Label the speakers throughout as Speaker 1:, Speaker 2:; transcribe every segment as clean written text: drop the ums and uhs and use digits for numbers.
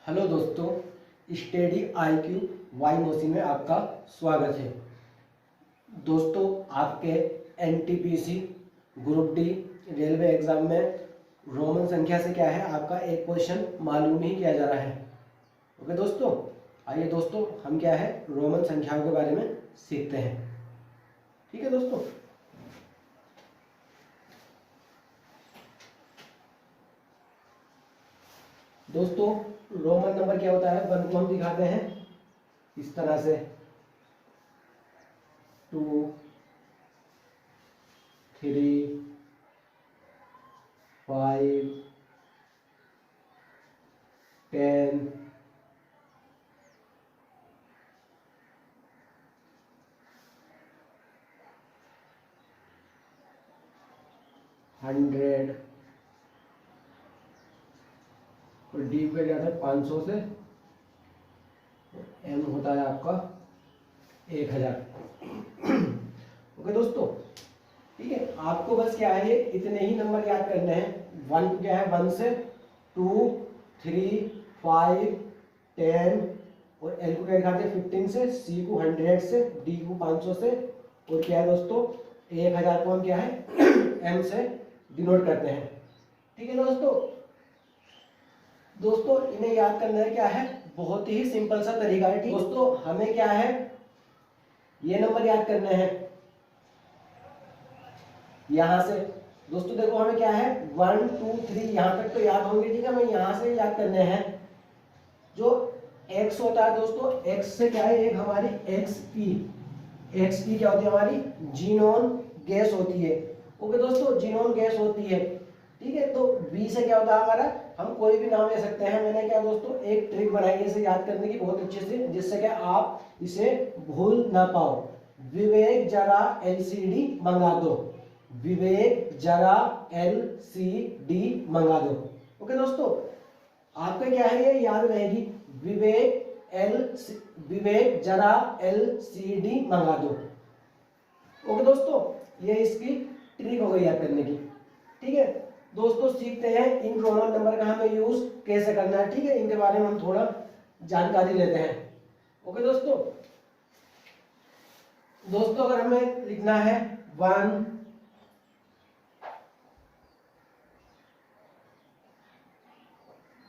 Speaker 1: Hello दोस्तों, study IQ Y मोसी में आपका स्वागत है। दोस्तों, आपके NTPC group D railway exam में रोमन संख्या से क्या है आपका एक क्वेश्चन मालूम ही किया जा रहा है। ओके दोस्तों, आइए दोस्तों हम क्या है रोमन संख्याओं के बारे में सीखते हैं। ठीक है दोस्तों, रोमन नंबर क्या होता है, 1 को हम दिखाते हैं इस तरह से 2 3 5 10 100 और डी पे जाता है 500 से, एम होता है आपका 1000। ओके दोस्तों, ठीक है। आपको बस क्या है ये इतने ही नंबर याद करने हैं। 1 को क्या है 1 से 2 3 5 10 और एल को क्या दिखाते हैं 15 से, सी को 100 से, डी को 500 से और क्या है दोस्तों 1000 को हम क्या है एम से डिनोट करते हैं। ठीक है दोस्तों इन्हें याद करना है क्या है बहुत ही सिंपल सा तरीका है। ठीक दोस्तों, हमें क्या है ये नंबर याद करने हैं यहां से। दोस्तों देखो हमें क्या है 1 2 3 यहां तक तो याद होंगे। ठीक है, हमें यहां से याद करने हैं जो x होता है दोस्तों। x से क्या है एक हमारी XP क्या होती है हमारी जीनोन गैस होती है। ओके दोस्तों, जीनोन गैस होती है। ठीक है, तो V से क्या होता है हमारा, हम कोई भी नाम ले सकते हैं। मैंने क्या दोस्तों एक ट्रिक बनाई है इसे याद करने की बहुत अच्छे से, जिससे क्या आप इसे भूल ना पाओ। विवेक जरा LCD मंगा दो, विवेक जरा LCD मंगा दो। ओके दोस्तों, आपका क्या है ये याद रहेगी, विवेक जरा LCD मंगा दो। ओके दोस्तों, ये इसकी ट्रिक हो गई याद करने की। ठीक है दोस्तों, सीखते हैं इन रोमन नंबर का हमें यूज कैसे करना है। ठीक है, इनके बारे में हम थोड़ा जानकारी लेते हैं। ओके दोस्तों अगर हमें लिखना है 1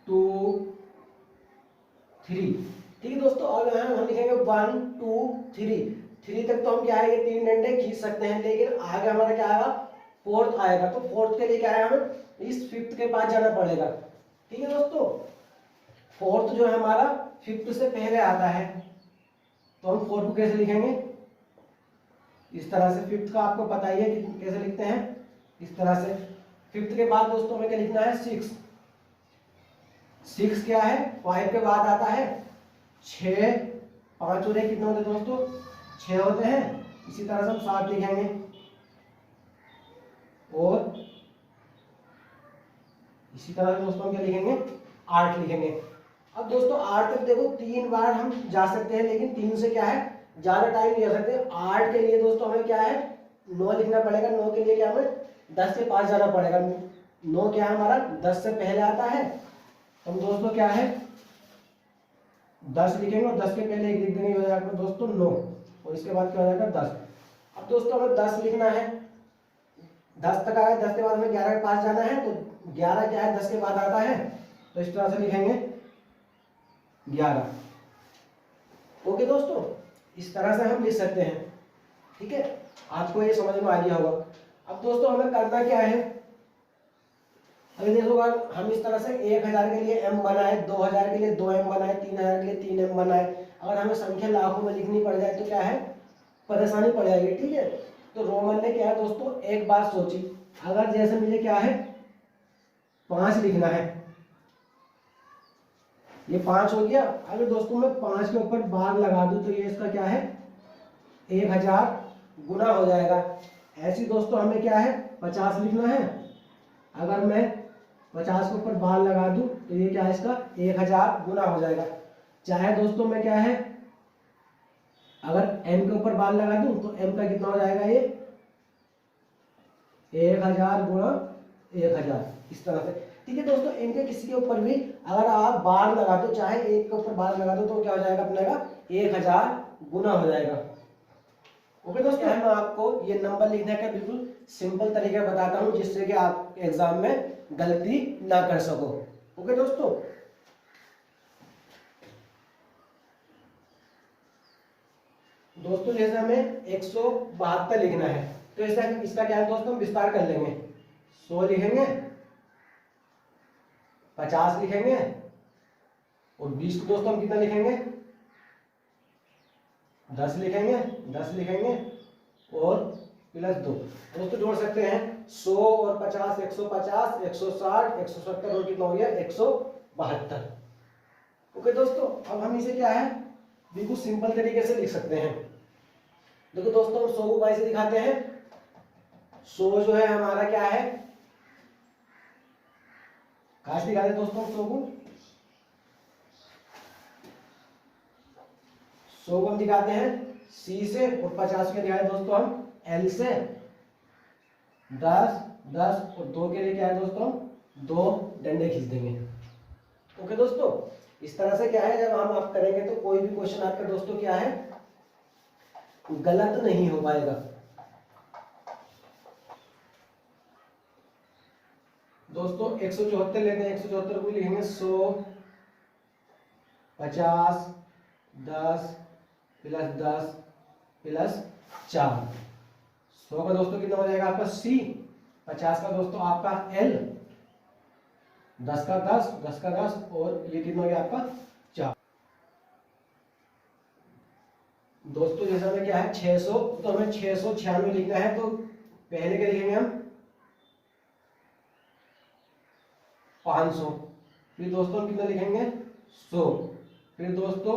Speaker 1: 2 3। ठीक है दोस्तों, और हम लिखेंगे 1 2 3 तक तो हम क्या है ये 3 डंडे खींच सकते हैं, लेकिन आगे हमारा क्या आएगा फोर्थ आएगा। तो फोर्थ के लिए क्या है हमें इस फिफ्थ के पास जाना पड़ेगा। ठीक है दोस्तों, फोर्थ जो है हमारा फिफ्थ से पहले आता है, तो हम फोर्थ को कैसे लिखेंगे इस तरह से। फिफ्थ का आपको पता ही है कि कैसे लिखते हैं इस तरह से। फिफ्थ के बाद दोस्तों हमें क्या लिखना है 6 क्या है 5 के बाद आता है 6, 5 और 1 कितने होते हैं दोस्तों 6 होते हैं। इसी तरह से हम 7 लिखेंगे और इसी तरह से दोस्तों हम क्या लिखेंगे 8 लिखेंगे। अब दोस्तों 8 तक देखो 3 बार हम जा सकते हैं, लेकिन 3 से क्या है ज्यादा टाइम नहीं जा सकते। 8 के लिए दोस्तों हमें क्या है 9 लिखना पड़ेगा। 9 के लिए क्या हमें 10 के पास जाना पड़ेगा। 9 क्या है हमारा 10 से पहले आता है, तो हम दोस्तों क्या है 10 लिखेंगे और 10 के पहले एक लिख देंगे, हो जाएगा दोस्तों 9 और इसके बाद क्या हो जाएगा 10। अब दोस्तों हमें 10 लिखना है, 10 तक आया, 10 के बाद हमें 11 के पास जाना है, तो 11 क्या है 10 के बाद आता है, तो इस तरह से लिखेंगे 11। ओके दोस्तों, इस तरह से हम लिख सकते हैं। ठीक है, आपको ये समझ में आ गया होगा। अब दोस्तों हमें करना क्या है, अभी देखो हम इस तरह से 1000 के लिए m बनाए, 2000 के लिए 2m बनाए, 3000 के लिए 3m बनाए। अगर हमें संख्या लाखों में लिखनी पड़ जाए तो क्या है परेशानी पड़ जाएगी। ठीक है, तो रोमन ने क्या है दोस्तों एक बात सोची, अगर जैसे मुझे क्या है 5 लिखना है, ये 5 हो गया। अगर दोस्तों मैं 5 के ऊपर बार लगा दूं तो ये इसका क्या है 1000 गुना हो जाएगा। ऐसे दोस्तों हमें क्या है 50 लिखना है, अगर मैं 50 के ऊपर बार लगा दूं तो ये क्या है इसका 1000 गुना हो जाएगा। चाहे दोस्तों मैं क्या है अगर m के ऊपर बार लगा दूं तो m का कितना हो जाएगा ये 1000 गुणा 1000 इस तरह से। ठीक है दोस्तों, इनके किसी के ऊपर भी अगर आप बार लगा दो, चाहे एक के ऊपर बार लगा दो, तो क्या हो जाएगा अपने का 1000 गुना हो जाएगा। ओके दोस्तों, मैं आपको ये नंबर लिखने का बिल्कुल सिंपल तरीका बताता हूँ, जिससे कि आप एग्जाम में गलती ना कर सको। ओके दोस्तों, जैसे हमें 172 लिखना है, तो इसका क्या है दोस्तों, हम विस्तार कर लेंगे। 100 लिखेंगे, 50 लिखेंगे, और 20 को दोस्तों हम कितना लिखेंगे, 10 लिखेंगे, 10 लिखेंगे और प्लस 2। दोस्तों जोड़ सकते हैं 100 और 50, 150, 160, 170 और कितना हो गया 172। ओके दोस्तों, अब हम इसे क्या है बिल्कुल सिंपल तरीके से लिख सकते हैं। देखो दोस्तों, हम 100 को y से दिखाते हैं। 100 जो है हमारा क्या है, कहाँ से दिखाते हैं दोस्तों 100 को, 100 को हम दिखाते हैं C से, और 50 के दिखाते हैं दोस्तों हम L से। 10, 10 और 2 के लिए क्या है दोस्तों, 2 डंडे खींच देंगे। ओके दोस्तों, इस तरह से क्या है, जब हम आप करेंगे तो कोई भी क्वेश्चन आपका दोस्तों क्या है गलत नहीं हो पाएगा। दोस्तों 174 लेते हैं, 174 को लिखेंगे 100, 50, 10 प्लस 10 प्लस 4। 100 का दोस्तों कितना हो जाएगा आपका C, 50 का दोस्तों आपका L, 10 का 10, 10 का 10 और ये कितना हो गया आपका 4। दोस्तों जैसे हमें क्या है 600, तो हमें 696 लिखना है, तो पहले क्या लिखेंगे हम 500, फिर दोस्तों हम कितना लिखेंगे 100, फिर दोस्तों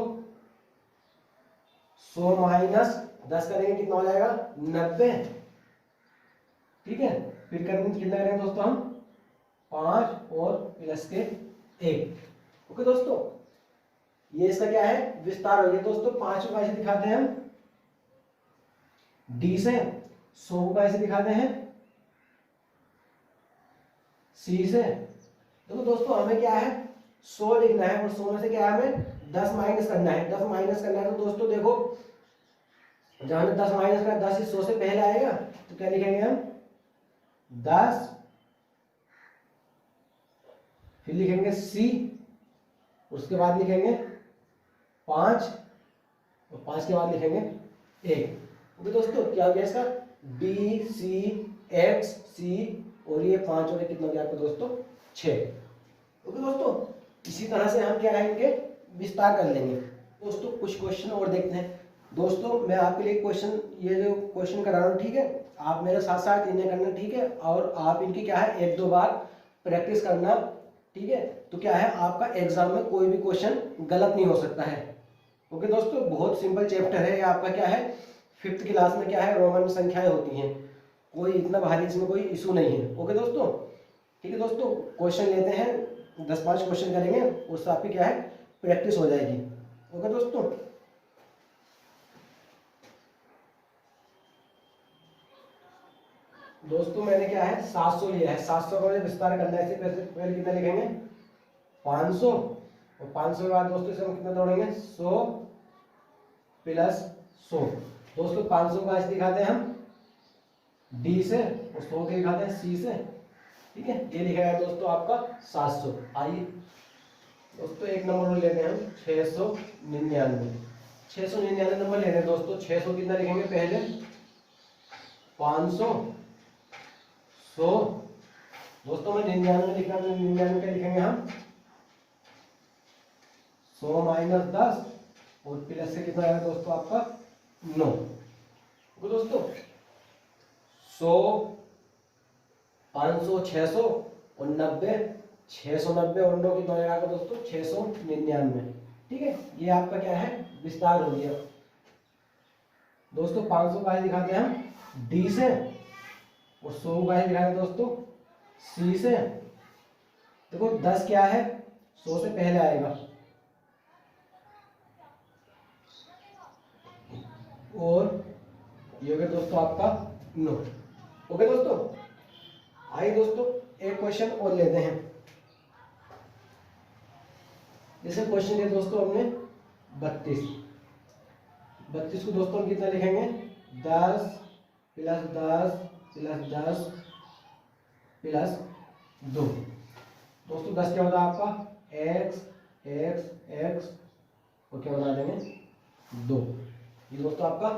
Speaker 1: 100 माइनस 10 करेंगे कितना हो जाएगा 90। ठीक है, फिर करेंगे कितना करेंगे दोस्तों हम 5 और प्लस के 1। ओके दोस्तों, ये इसका क्या है विस्तार हो गया। दोस्तों 5 को कैसे दिखाते हैं हम D से, 100 को कैसे दिखाते हैं C से। देखो दोस्तों हमें क्या है 100 लिखना है, और 100 में से क्या है हमें 10 माइनस करना है, 10 माइनस करना है। तो दोस्तों देखो जहां 10 माइनस करना, 10 इस 100 से पहले आएगा, तो क्या लिखेंगे हम 10, फिर लिखेंगे C, उसके बाद लिखेंगे 5 और 5 के बाद लिखेंगे 1। ओके दोस्तों, क्या हो गया इसका B C X C, और ये 5 और कितना हो गया आपका दोस्तों 6। ओके दोस्तों, इसी तरह से हम क्या है इनके विस्तार कर लेंगे। दोस्तों कुछ क्वेश्चन और देखते हैं। दोस्तों मैं आपके लिए क्वेश्चन, ये जो क्वेश्चन करा रहा हूँ, ठीक है, आप मेरे साथ साथ इन्हें करना, ठीक है, और आप इनकी क्या है 1-2 बार प्रैक्टिस करना। ठीक है, तो क्या है आपका एग्जाम में कोई भी क्वेश्चन गलत नहीं हो सकता है। ओके दोस्तों, बहुत सिंपल चैप्टर है ये आपका, क्या है 5th क्लास में क्या है रोमन संख्याएं होती हैं, कोई इतना भारी इसमें कोई इशू नहीं है। ओके दोस्तों, ठीक है दोस्तों, क्वेश्चन लेते हैं, 10-5 क्वेश्चन करेंगे, उससे आपकी क्या है प्रैक्टिस हो जाएगी। ओके दोस्तों, मैंने क्या है 700 लिया है। 700 का मुझे विस्तार करना है, इससे पहले कितना लिखेंगे 500, और 500 के बाद दोस्तों इसे हम कितना तोड़ेंगे 100 प्लस 100। दोस्तों 500 का ऐसे दिखाते हैं हम D से, और 100 के दिखाते हैं C से। ठीक है, ये लिखा है दोस्तों आपका 700। आइए दोस्तों एक नंबर लेते हैं हम 699। 699 नंबर लेते हैं दोस्तों। 600 कितना लिखेंगे पहले 500, 100। दोस्तों में 99 लिखना, तो 99 क्या लिखेंगे हम 100 माइनस 10 और प्लस से कितना आएगा दोस्तों आपका 9। तो दोस्तों 100, 500, 600 और 90, 690 और 9 कितना आएगा दोस्तों 699। ठीक है, ये आपका क्या है विस्तार हो गया। दोस्तों 500 का दिखाते हैं हम D से, और 100 का दिखाते हैं दोस्तों C से। देखो 10 क्या है 100 से पहले आएगा, और ये हो गया दोस्तों आपका 9। ओके दोस्तों, आइए दोस्तों एक क्वेश्चन और लेते हैं। जैसे क्वेश्चन है दोस्तों हमने 32 को दोस्तों हम कितना लिखेंगे 10 प्लस 10 प्लस 10 प्लस 2। दोस्तों 10 क्या होता है आपका x x x और क्या बना देंगे 2। ये दोस्तों आपका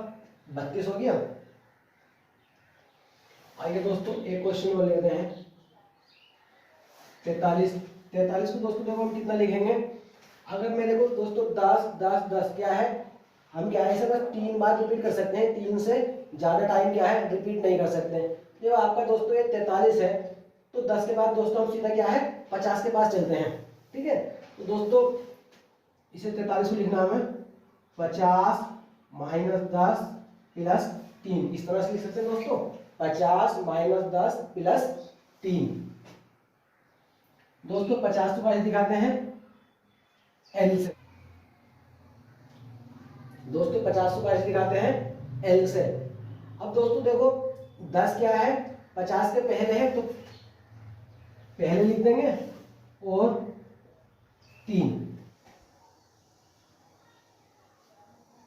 Speaker 1: 32 हो गया। आइए दोस्तों एक क्वेश्चन और लेते हैं 43 को दोस्तों देखो हम कितना लिखेंगे। अगर मेरे को दोस्तों 10 10 10 क्या है, हम क्या है इसे बस 3 बार रिपीट कर सकते हैं, 3 से ज्यादा टाइम क्या है रिपीट नहीं कर सकते हैं। जो आपका दोस्तों ये 43 है तो 10 के बाद दोस्तों हम सीधा क्या है 50 के पास चलते हैं। ठीक है, तो दोस्तों इसे 43 को लिखना हमें 50 माइनस 10 प्लस 3, इस तरह से लिख सकते हैं दोस्तों 50 माइनस 10 प्लस 3। दोस्तों 50 को कैसे दिखाते हैं एल से। दोस्तों 50 को कैसे दिखाते हैं एल से। अब दोस्तों देखो 10 क्या है 50 के पहले है तो पहले लिख देंगे और 3।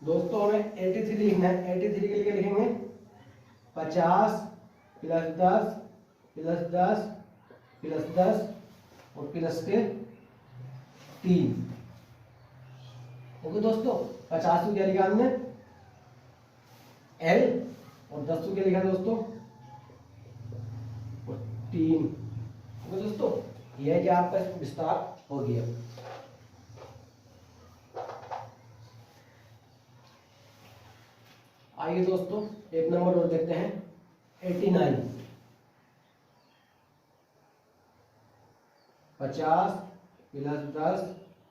Speaker 1: दोस्तों हमें 83 लिखना है, 83 के लिए लिखेंगे 50 प्लस 10 प्लस 10 प्लस 10 और प्लस के 3। ओके दोस्तों 50 को क्या लिखा हमने एल और 10 को क्या लिखा दोस्तों और 3। ओके दोस्तों यह क्या आपका विस्तार हो गया। आइए दोस्तों एक नंबर और देखते हैं 89। 50 प्लस 10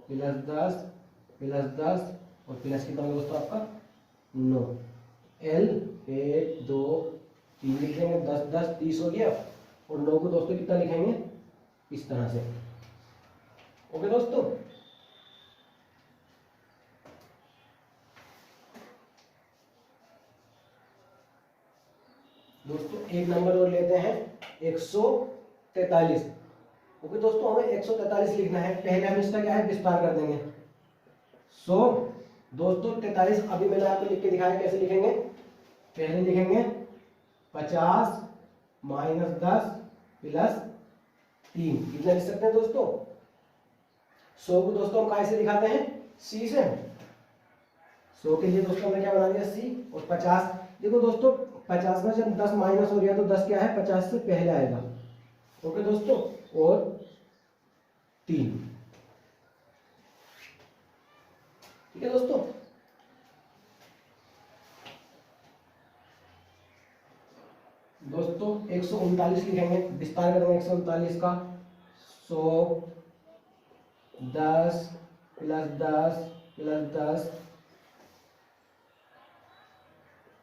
Speaker 1: प्लस 10 प्लस 10 और प्लस कितना दोस्तों आपका 9। एल 1 2 3 लिख देंगे 10 10 30 हो गया और 9 को दोस्तों कितना लिखेंगे इस तरह से। ओके दोस्तों एक नंबर और लेते हैं 143। ओके दोस्तों हमें 143 लिखना है। पहले हम इसका क्या है विस्तार कर देंगे। दोस्तों 43 अभी मैंने आपको लिख के दिखाया कैसे लिखेंगे। पहले लिखेंगे 50 माइनस 10 प्लस 3, कितना लिख सकते हैं दोस्तों 100 को दोस्तों हम कैसे दिखाते हैं सी से। 100 के लिए दोस्तों हमने क्या बना दिया सी और 50। देखो दोस्तों 50 में जब 10 माइनस हो गया तो 10 क्या है 50 से पहले आएगा। ओके दोस्तों और 3। ठीक है दोस्तों दोस्तों 139 लिखेंगे, विस्तार करेंगे 139 का। 100 10 प्लस 10 प्लस 10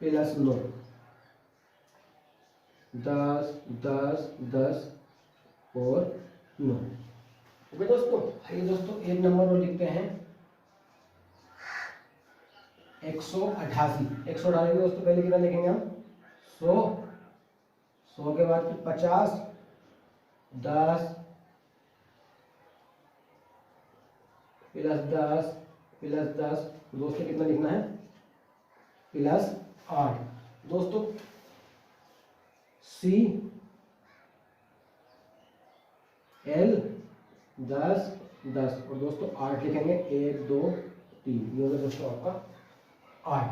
Speaker 1: प्लस 9 10 10 10 और 9। ओके दोस्तों आइए दोस्तों एक नंबर और लिखते हैं 188। 188 दोस्तों पहले कितना लिखेंगे हम 100 के बाद 50 10 प्लस 10 प्लस 10 दोस्तों कितना लिखना है प्लस 8। दोस्तों सी एल 10 10 और दोस्तों 8 लिखेंगे 1 2 3, ये होगा दोस्तों आपका 8।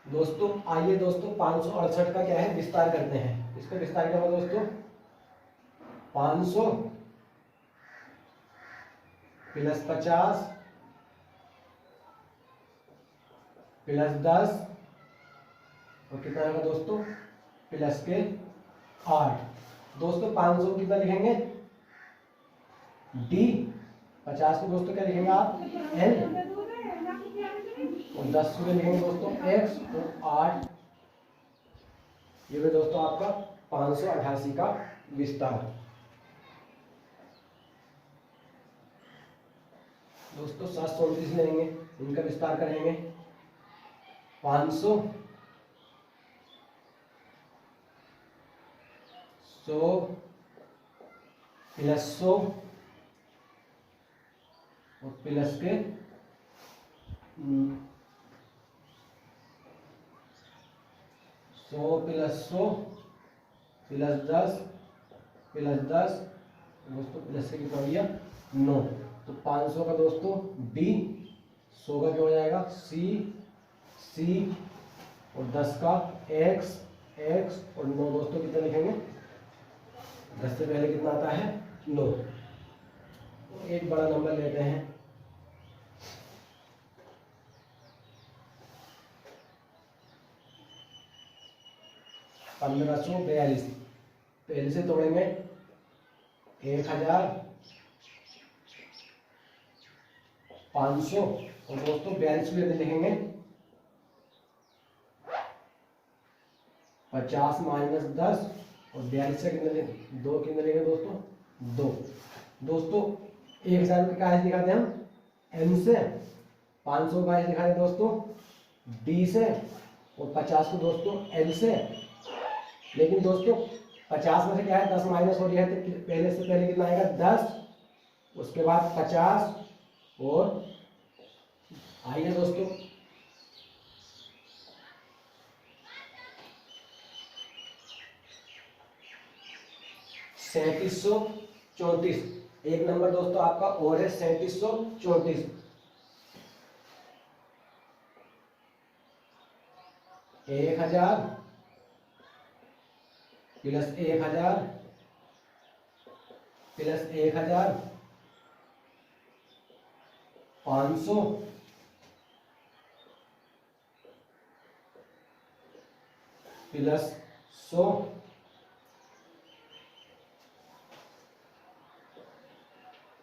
Speaker 1: दोस्तों आइए दोस्तों 568 का क्या है विस्तार करते हैं। इसका विस्तार क्या होगा दोस्तों 500 प्लस 50 प्लस 10 और कितना होगा दोस्तों प्लस के 8। दोस्तों 500 कितना लिखेंगे डी, 50 को दोस्तों क्या लिखेंगे आप एल और 10 को लिखेंगे दोस्तों एक्स और 8। ये भी दोस्तों आपका 588 का विस्तार। दोस्तों 734 लेंगे, इनका विस्तार करेंगे 500 100 प्लस 100 और प्लस के 100 प्लस 100 प्लस 10 प्लस 10 दोस्तों प्लस से कितना हो गया 9। तो 500 का दोस्तों डी, 100 का क्या हो जाएगा सी, सी और 10 का एक्स, एक्स और 9 दोस्तों कितना लिखेंगे 10 से पहले कितना आता है 9। एक बड़ा नंबर लेते हैं 1542। पहले से तोड़ेंगे 1500 और दोस्तों 42 लेते लिखेंगे 50 माइनस 10 और 42 से कितने लेंगे 2, कितने लेंगे दोस्तों 2। दोस्तों 1000 का क्या दिखाते हैं हम एम से, 500 का दिखाते हैं दोस्तों डी से और 50 को दोस्तों एल से। लेकिन दोस्तों 50 में से क्या है 10 माइनस हो रही है तो पहले से पहले कितना आएगा 10, उसके बाद 50 और आइए दोस्तों 3734। एक नंबर दोस्तों आपका और है 3734। 1000 प्लस 1000 प्लस 1000 500 प्लस 100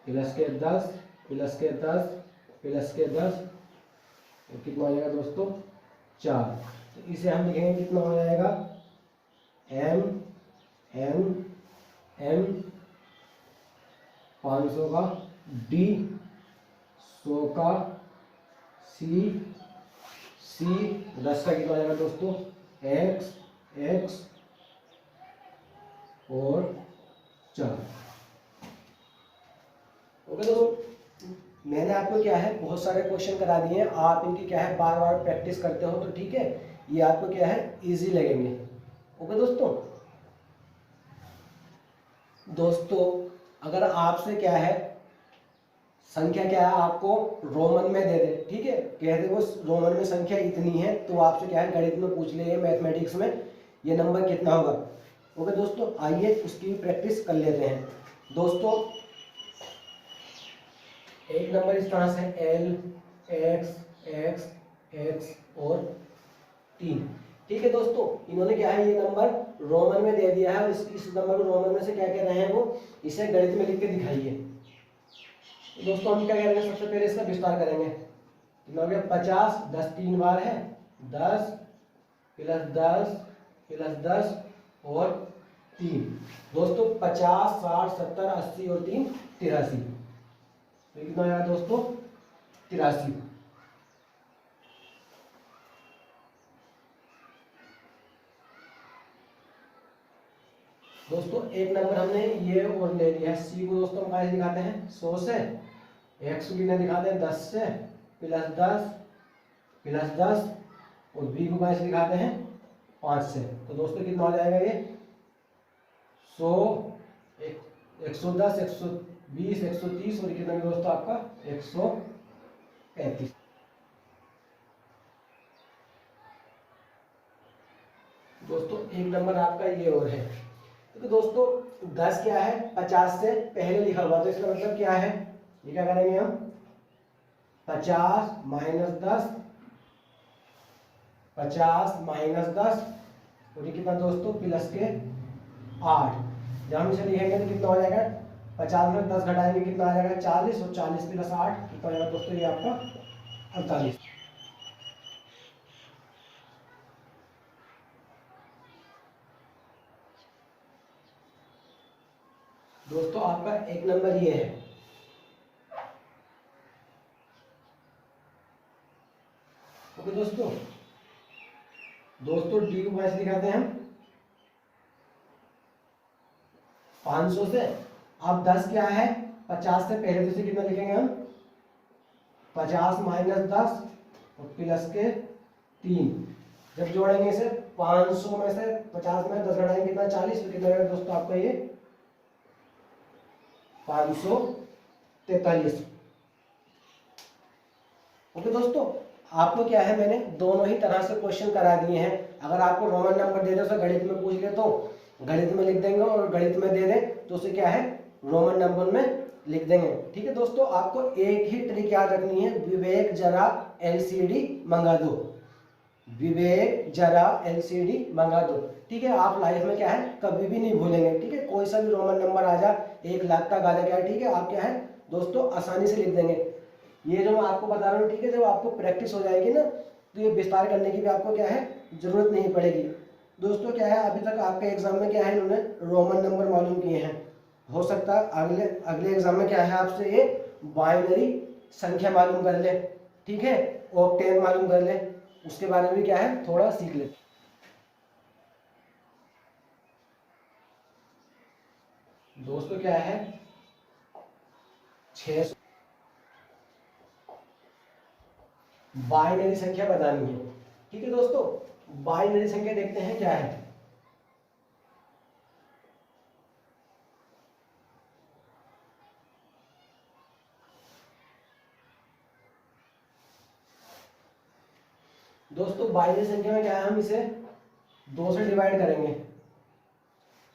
Speaker 1: प्लस के 10 प्लस के 10 प्लस के 10 तो कितना हो जाएगा दोस्तों 4। तो इसे हम लिखेंगे कितना हो जाएगा एम एम एम 500 का डी, 100 का सी, सी 10 का कितना हो जाएगा दोस्तों एक्स, एक्स और 4। ओके दोस्तों, मैंने आपको क्या है बहुत सारे क्वेश्चन करा दिए हैं, आप इनकी क्या है बार बार प्रैक्टिस करते हो तो ठीक है, ये आपको क्या है इजी लगेंगे। ओके दोस्तों, दोस्तों अगर आपसे क्या है संख्या क्या है आपको रोमन में दे दे, ठीक है, कहते वो रोमन में संख्या इतनी है तो आपसे क्या है गणित में पूछ ले मैथमेटिक्स में ये नंबर कितना होगा। ओके दोस्तों, आइए उसकी प्रैक्टिस कर लेते हैं। दोस्तों एक नंबर इस तरह से एल एक्स एक्स एक्स और 3, ठीक है दोस्तों, इन्होंने क्या है ये नंबर रोमन में दे दिया है और इस नंबर को रोमन में से क्या कह रहे हैं वो इसे गणित में लिख के दिखाइए। तो दोस्तों हम क्या करेंगे सबसे पहले इसका विस्तार करेंगे। कितना हो गया 50, 10 3 बार है 10 प्लस 10 प्लस 10 और 3। दोस्तों 50 60 70 80 और 3 83। तो कितना आया दोस्तों 83। दोस्तों एक नंबर हमने ये और ले लिया है, सी को दोस्तों हम कैसे दिखाते हैं 100 से, एक्स को कितना दिखाते हैं 10 से प्लस 10 और बी को कैसे दिखाते हैं 5 से। तो दोस्तों कितना हो जाएगा ये 100 110 120 130 और कितना दोस्तों आपका 135। दोस्तों एक नंबर आपका ये और है, तो दोस्तों 10 क्या है 50 से पहले लिखा हुआ, तो इसका मतलब क्या है ये क्या करेंगे हम 50 माइनस 10 50 माइनस 10 और ये कितना दोस्तों प्लस के 8। जब हम इसे लिखेंगे तो कितना हो जाएगा 50 में 10 घटाएंगे कितना आ जाएगा 40 और 40 प्लस 8 कितना हो जाएगा दोस्तों ये आपका 48। दोस्तों आपका एक नंबर ये है। ओके दोस्तों, डी को कैसे दिखाते हैं हम 500 से। अब 10 क्या है, 50 से पहले दूसरे कितना लिखेंगे हम, 50 माइनस 10 और प्लस के 3। जब जोड़ेंगे इसे 500 में से 50 में 10 घटाएंगे कितना 40, तो कितना रहेगा दोस्तों आपका ये 543। ओके दोस्तों, आपको क्या है मैंने दोनों ही तरह से क्वेश्चन करा दिए हैं। अगर आपको रोमन नंबर दे दे तो गणित में पूछ ले तो गणित में लिख देंगे, और गणित में दे दे तो उसे क्या है रोमन नंबर में लिख देंगे। ठीक है दोस्तों, आपको एक ही ट्रिक याद रखनी है, विवेक जरा एलसीडी मंगा दो, विवेक जरा एलसीडी मंगा दो। ठीक है, आप लाइफ में क्या है कभी भी नहीं भूलेंगे। ठीक है, कोई सा भी रोमन नंबर आ जा, 1 लाख तक आ जा, क्या है ठीक है आप क्या है दोस्तों आसानी से लिख देंगे। ये जो मैं आपको बता रहा हूँ, ठीक है, जब आपको प्रैक्टिस हो जाएगी ना तो ये विस्तार करने की भी आपको क्या है जरूरत नहीं पड़ेगी। दोस्तों क्या है, अभी तक आपके एग्जाम में क्या है इन्होंने रोमन नंबर मालूम किए हैं, हो सकता है अगले एग्जाम में क्या है आपसे ये बाइनरी संख्या मालूम कर ले। ठीक है, ऑक्टेन मालूम कर ले, उसके बारे में भी क्या है थोड़ा सीख ले। दोस्तों क्या है 600 बाइनरी संख्या बतानी है। ठीक है दोस्तों, बाइनरी संख्या देखते हैं क्या है। दोस्तों बाइनरी संख्या में क्या है, हम इसे 2 से डिवाइड करेंगे।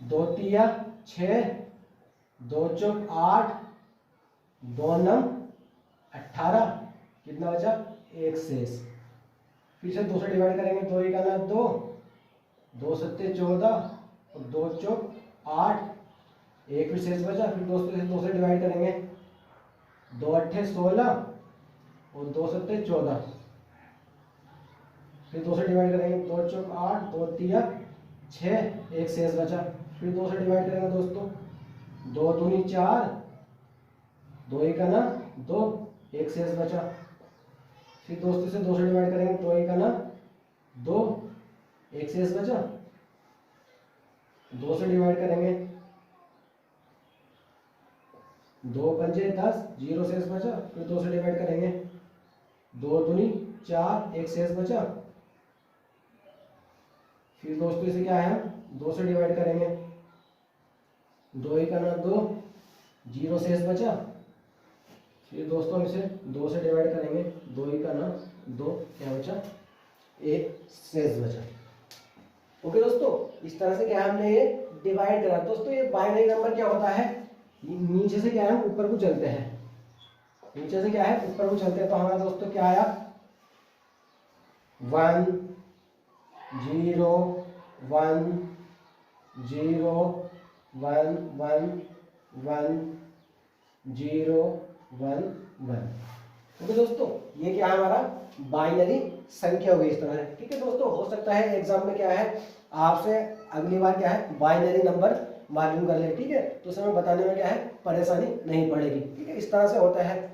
Speaker 1: 2 तिया 6, 2 चौक 8, 2 नम 18, कितना बचा 1 शेष। फिर से 2 से डिवाइड करेंगे, 2 एक 2, 2 सत्ते 14 और 2 चौक 8, 1 फिर शेष बचा। फिर दोस्तों इसे 2 से डिवाइड करेंगे, 2 अट्ठे 16 और 2 सत्ते 14। फिर 2 से डिवाइड करेंगे, 2 चौक 8, 2 तिया 6, 1 शेष बचा। फिर 2 से डिवाइड करेंगे दोस्तों, 2 दूनी 4, 2 एक 2, 1 शेष बचा। फिर दोस्तों से 2 से डिवाइड करेंगे, 2 एक 2, 1 शेष बचा। 2 से डिवाइड करेंगे, 2 पंजे 10, 0 शेष बचा। फिर 2 से डिवाइड करेंगे, 2 दूनी 4, 1 शेष बचा। फिर दोस्तों इसे क्या है 2 से डिवाइड करेंगे, 2 एक 2, 0 शेष बचा। फिर दोस्तों हम इसे 2 से डिवाइड करेंगे, 2 एक 2, क्या बचा 1 शेष बचा। ओके दोस्तों, इस तरह से क्या हमने ये डिवाइड करा। दोस्तों ये बाइनरी नंबर क्या होता है, नीचे से क्या है हम ऊपर को चलते हैं, नीचे से क्या है ऊपर को चलते हैं। तो हमारा दोस्तों क्या आया 1 0 1 0 1 1 1 0 1 1। ओके दोस्तों, ये क्या है हमारा बाइनरी संख्या हो गई इस तरह से। ठीक है दोस्तों, हो सकता है एग्जाम में क्या है आपसे अगली बार क्या है बाइनरी नंबर मालूम कर ले। ठीक है, तो उसे हमें बताने में क्या है परेशानी नहीं पड़ेगी। ठीक है, इस तरह से होता है।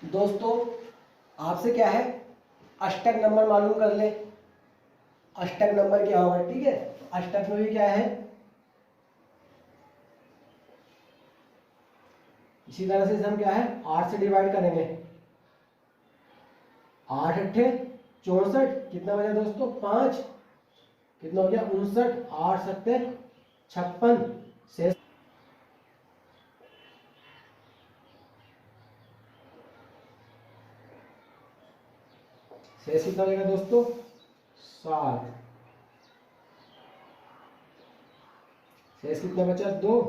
Speaker 1: दोस्तों आपसे क्या है अष्टक नंबर मालूम कर ले, अष्टक नंबर क्या होगा। ठीक है, अष्टक में भी क्या है इसी तरह से हम क्या है 8 से डिवाइड करेंगे, 8 अट्ठे 64, कितना बचा दोस्तों 5, कितना हो गया 59, 8 सत्ते 56 शेष। शेष कितना बचेगा दोस्तों 7। शेष कितना बचा 2।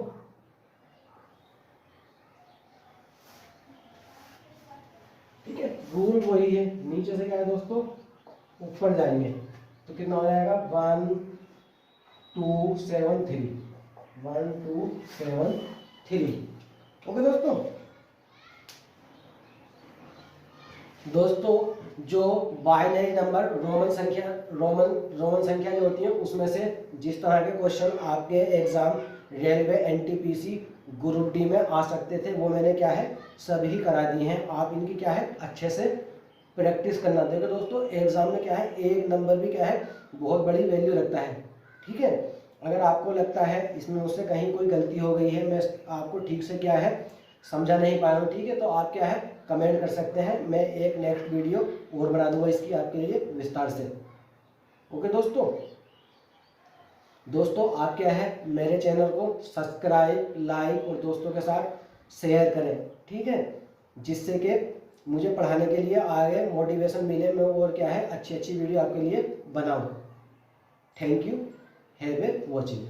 Speaker 1: ठीक है, रूल वही है, नीचे से क्या है दोस्तों ऊपर जाएंगे तो कितना हो जाएगा 1 2 7 3, 1 2 7 3। ओके दोस्तों जो बाइनरी नंबर रोमन संख्या जो होती है उसमें से जिस तरह के क्वेश्चन आपके exam railway NTPC group D में आ सकते थे वो मैंने क्या है सभी करा दिए हैं। आप इनकी क्या है अच्छे से प्रैक्टिस करना। देखो दोस्तों एग्जाम में क्या है, एक नंबर भी क्या है बहुत बड़ी वैल्यू रखता है, ठीक है। अगर आपको लगता है इसमें मुझसे कहीं कोई गलती हो गई है, मैं आपको ठीक से क्या है समझा नहीं पाया हूँ, ठीक है, तो आप क्या है कमेंट कर सकते हैं, मैं एक नेक्स्ट वीडियो और बना दूंगा इसकी आपके लिए विस्तार से। ओके दोस्तों आप क्या है मेरे चैनल को सब्सक्राइब, लाइक और दोस्तों के साथ शेयर करें, ठीक है, जिससे कि मुझे पढ़ाने के लिए आगे मोटिवेशन मिले, मैं और क्या है अच्छी अच्छी वीडियो आपके लिए बनाऊं। Thank you, have a watching.